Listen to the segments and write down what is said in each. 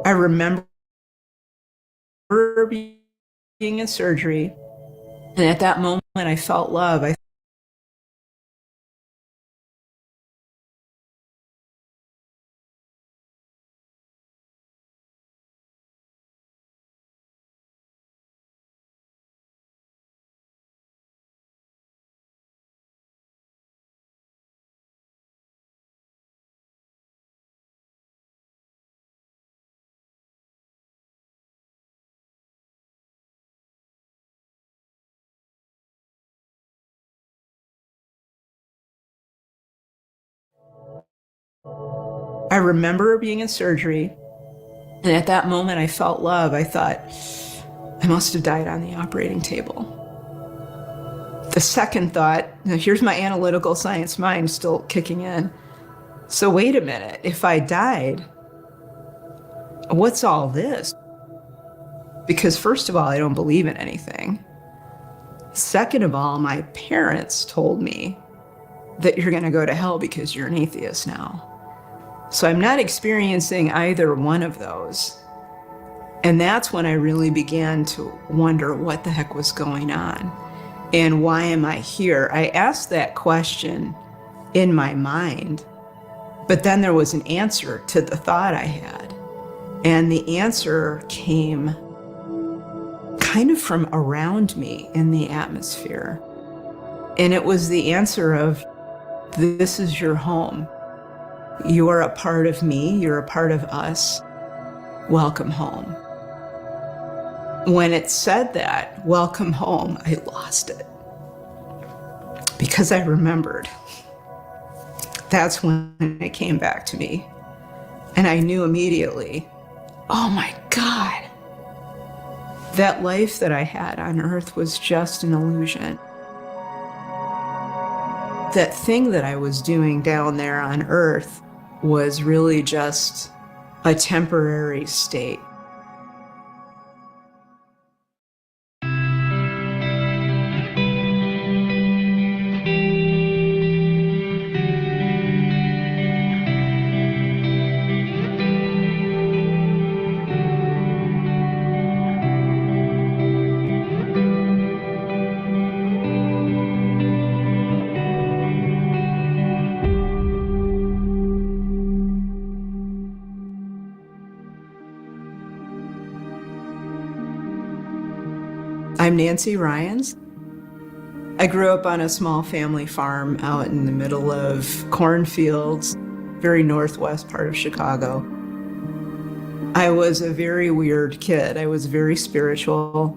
I remember being in surgery, and at that moment I felt love. I remember being in surgery, and at that moment I felt love. I thought, I must have died on the operating table. The second thought, now here's my analytical science mind still kicking in. So wait a minute, if I died, what's all this? Because first of all, I don't believe in anything. Second of all, my parents told me that you're going to go to hell because you're an atheist now. So I'm not experiencing either one of those. And that's when I really began to wonder what the heck was going on and why am I here? I asked that question in my mind, but then there was an answer to the thought I had. And the answer came kind of from around me in the atmosphere. And it was the answer of, this is your home. You're a part of me, you're a part of us. Welcome home. When it said that, welcome home, I lost it. Because I remembered. That's when it came back to me. And I knew immediately, oh my God, that life that I had on earth was just an illusion. That thing that I was doing down there on earth was really just a temporary state. I'm Nancy Ryans. I grew up on a small family farm out in the middle of cornfields, very northwest part of Chicago. I was a very weird kid. I was very spiritual.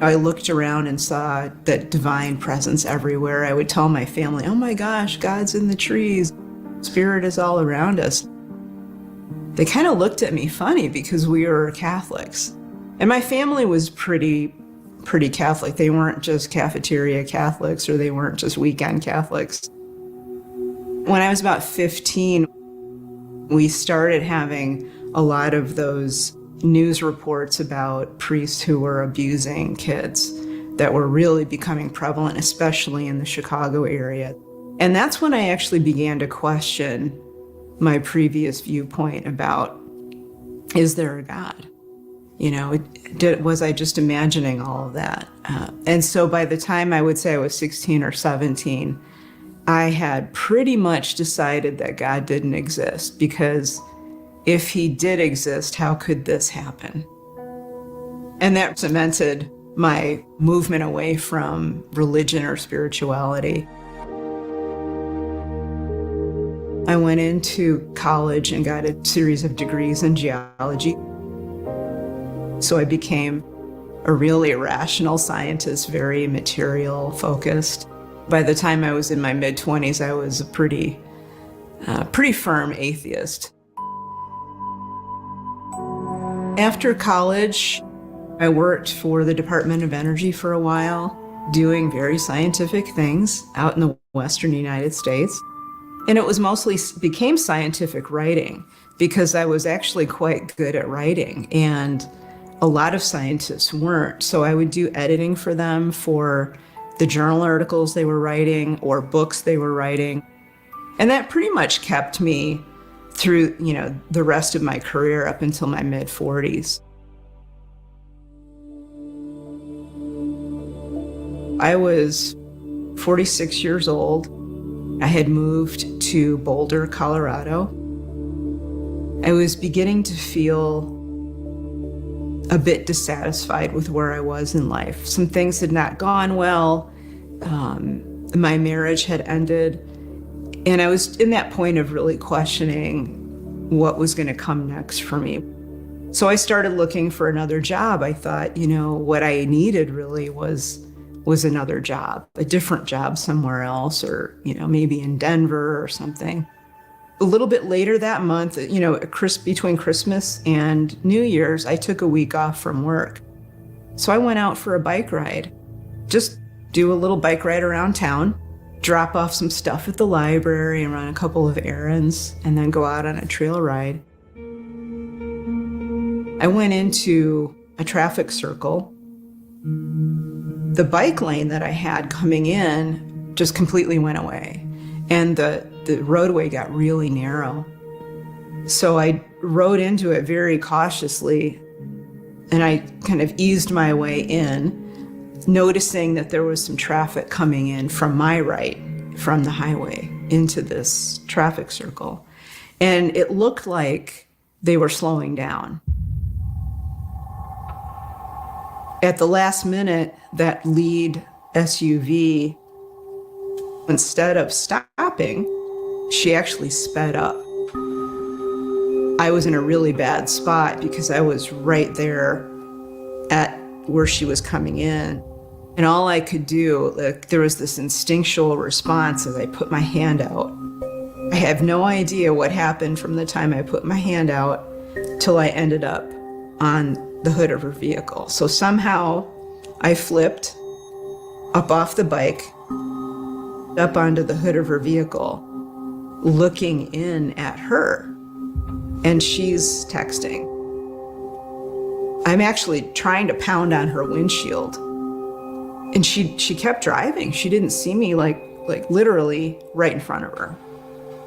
I looked around and saw that divine presence everywhere. I would tell my family, oh my gosh, God's in the trees. Spirit is all around us. They kind of looked at me funny because we were Catholics. And my family was pretty Catholic. They weren't just cafeteria Catholics, or they weren't just weekend Catholics. When I was about 15, we started having a lot of those news reports about priests who were abusing kids that were really becoming prevalent, especially in the Chicago area. And that's when I actually began to question my previous viewpoint about, is there a God? You know, was I just imagining all of that? And so by the time I would say I was 16 or 17, I had pretty much decided that God didn't exist, because if he did exist, how could this happen? And that cemented my movement away from religion or spirituality. I went into college and got a series of degrees in geology. So I became a really rational scientist, very material focused. By the time I was in my mid-20s, I was a pretty firm atheist. After college, I worked for the Department of Energy for a while, doing very scientific things out in the Western United States. And it was mostly became scientific writing, because I was actually quite good at writing, and a lot of scientists weren't. So I would do editing for them for the journal articles they were writing or books they were writing. And that pretty much kept me through, the rest of my career up until my mid-40s. I was 46 years old. I had moved to Boulder, Colorado. I was beginning to feel a bit dissatisfied with where I was in life. Some things had not gone well. My marriage had ended. And I was in that point of really questioning what was going to come next for me. So I started looking for another job. I thought, what I needed really was another job, a different job somewhere else, or, maybe in Denver or something. A little bit later that month, between Christmas and New Year's, I took a week off from work. So I went out for a bike ride, just do a little bike ride around town, drop off some stuff at the library and run a couple of errands, and then go out on a trail ride. I went into a traffic circle. The bike lane that I had coming in just completely went away, and the roadway got really narrow. So I rode into it very cautiously, and I kind of eased my way in, noticing that there was some traffic coming in from my right, from the highway into this traffic circle. And it looked like they were slowing down. At the last minute, that lead SUV, instead of stopping, she actually sped up. I was in a really bad spot because I was right there at where she was coming in. And all I could do, there was this instinctual response as I put my hand out. I have no idea what happened from the time I put my hand out till I ended up on the hood of her vehicle. So somehow I flipped up off the bike, up onto the hood of her vehicle, looking in at her, and she's texting. I'm actually trying to pound on her windshield, and she kept driving. She didn't see me, like literally right in front of her,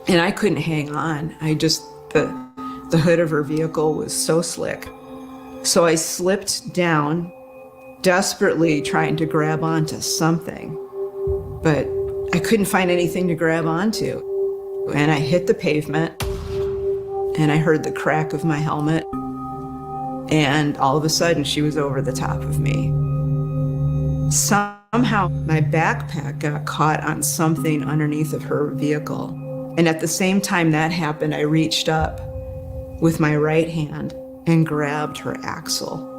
and I couldn't hang on. The hood of her vehicle was so slick. So I slipped down, desperately trying to grab onto something, but I couldn't find anything to grab onto. And I hit the pavement, and I heard the crack of my helmet, and all of a sudden she was over the top of me. Somehow my backpack got caught on something underneath of her vehicle. And at the same time that happened, I reached up with my right hand and grabbed her axle.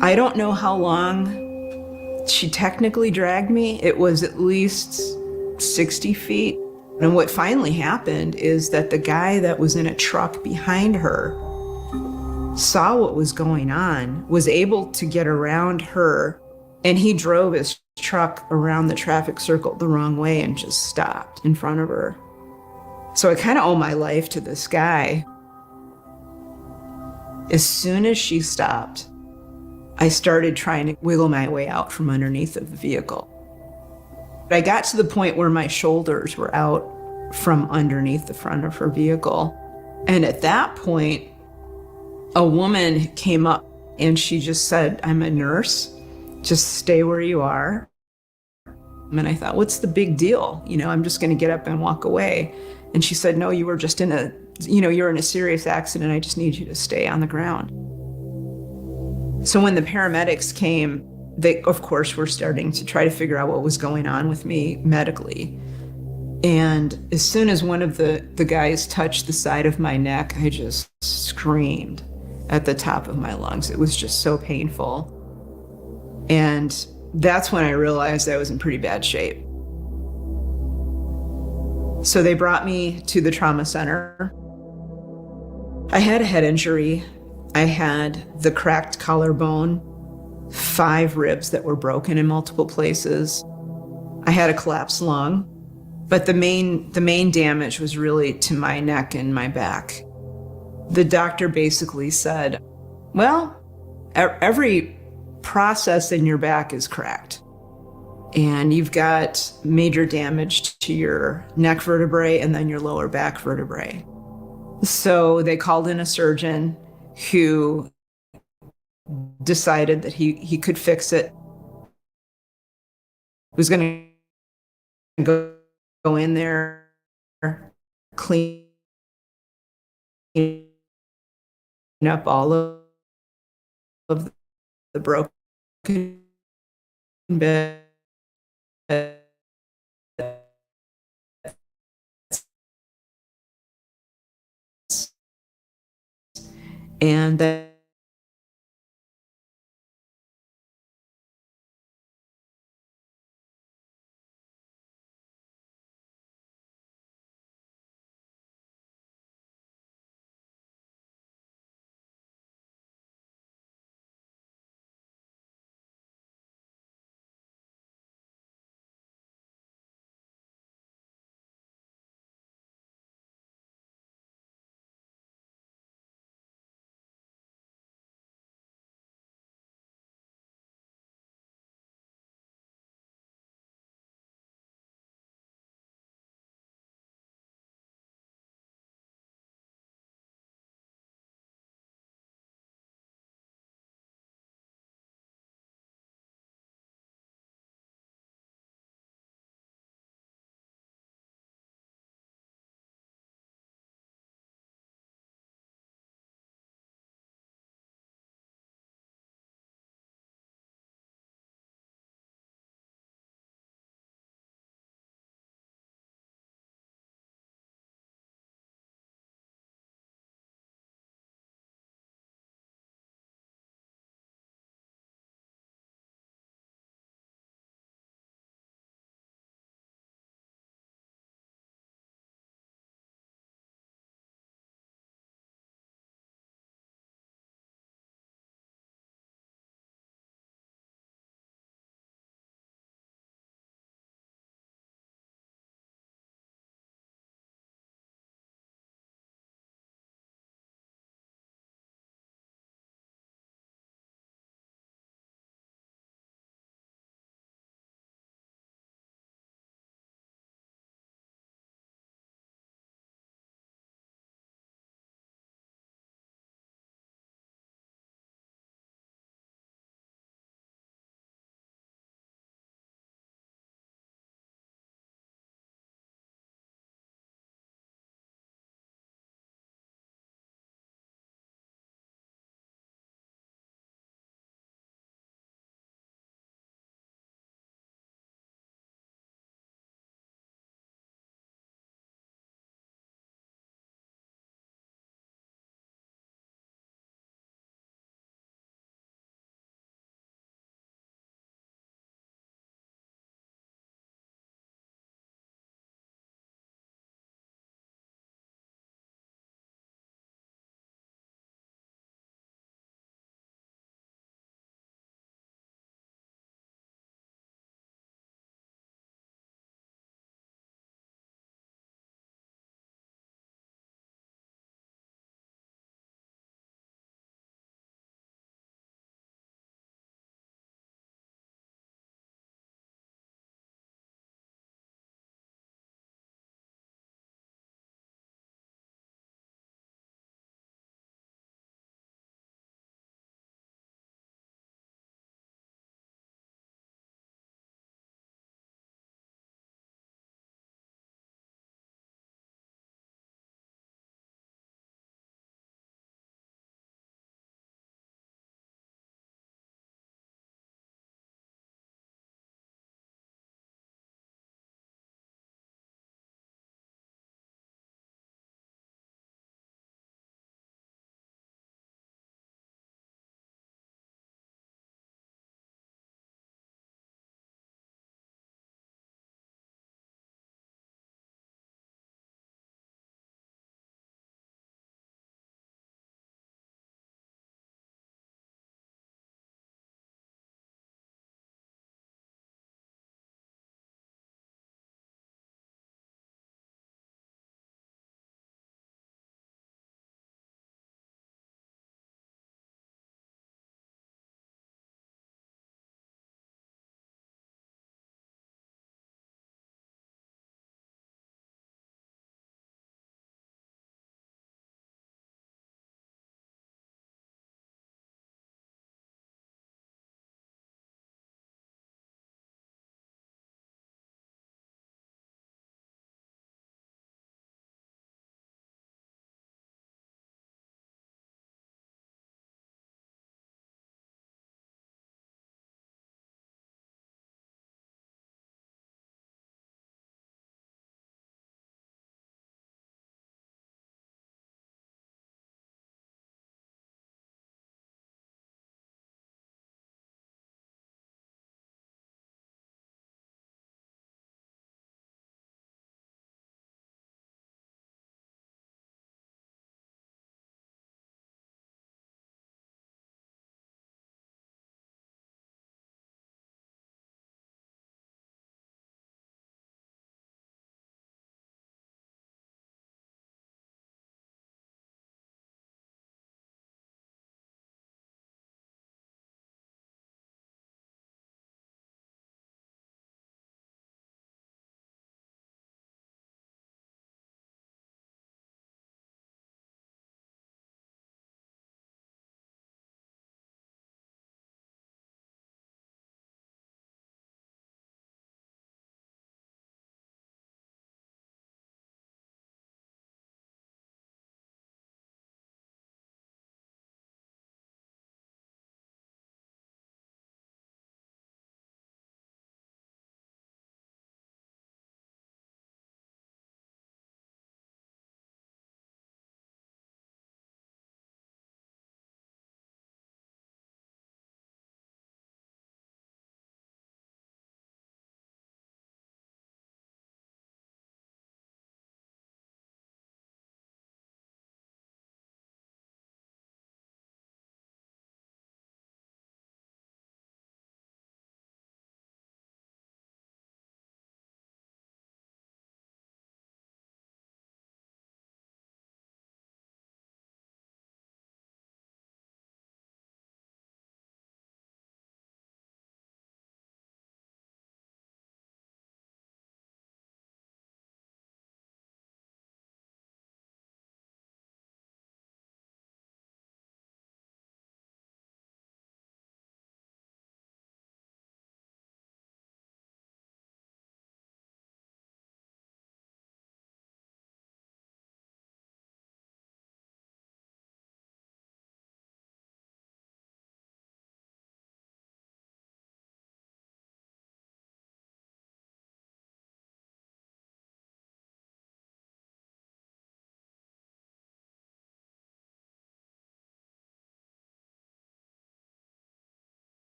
I don't know how long she technically dragged me. It was at least 60 feet. And what finally happened is that the guy that was in a truck behind her saw what was going on, was able to get around her, and he drove his truck around the traffic circle the wrong way and just stopped in front of her. So I kind of owe my life to this guy. As soon as she stopped, I started trying to wiggle my way out from underneath of the vehicle. I got to the point where my shoulders were out from underneath the front of her vehicle. And at that point, a woman came up and she just said, "I'm a nurse, just stay where you are." And I thought, what's the big deal? I'm just going to get up and walk away. And she said, "No, you were just you're in a serious accident. I just need you to stay on the ground." So when the paramedics came, they, of course, were starting to try to figure out what was going on with me medically. And as soon as one of the guys touched the side of my neck, I just screamed at the top of my lungs. It was just so painful. And that's when I realized I was in pretty bad shape. So they brought me to the trauma center. I had a head injury. I had the cracked collarbone, 5 ribs that were broken in multiple places. I had a collapsed lung, but the main damage was really to my neck and my back. The doctor basically said, well, every process in your back is cracked, and you've got major damage to your neck vertebrae and then your lower back vertebrae. So they called in a surgeon who decided that he could fix it. Was going to go in there, clean up all of the broken beds, and then